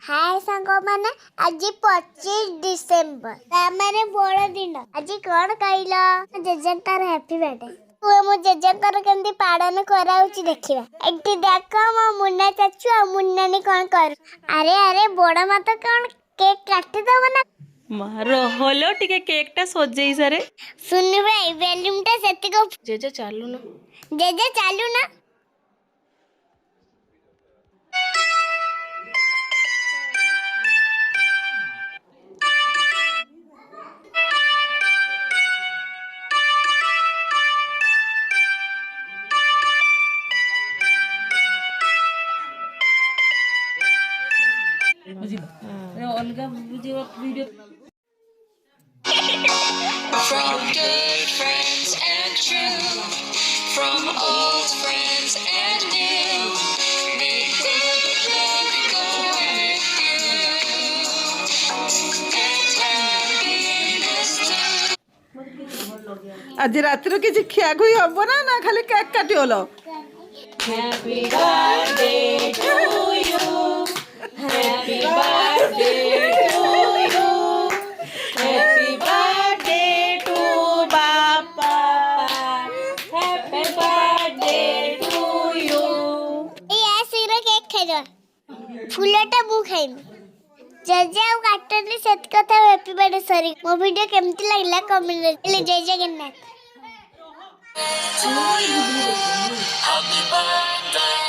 हाय सांग मैंने आज 25 डिसेम्बर मैंने बड़ दिन आज कौन कहल जेजेकर हैप्पी बर्थडे तू मो जेजेकर केमती पालन कराउची देखिबा एटी देख मो मुन्ना चाचू आ मुन्नानी कौन कर अरे अरे बड़ मत कौन केक काटी दब ना मारो होलो टिके केक टा सजेई सारे सुन भाई बेलून टा सेती को जेजे चालू ना जेजे चालू ना अलगा video From good friends and true, from old friends and new, may good luck go with you, and happiness too. आज रात किसी खिया खुई हम ना ना खाली केक काटी होलो happy birthday to you happy birthday to you happy birthday to बापा हैप्पी बर्थडे टू यू ए सिरो केक खाइदो फुलटा मु खाइमी जेजे आ काटनी सेत कथा हैप्पी बर्थडे सॉरी मो वीडियो केमती लागला कमेंट ले जय जगन्नाथ Happy birthday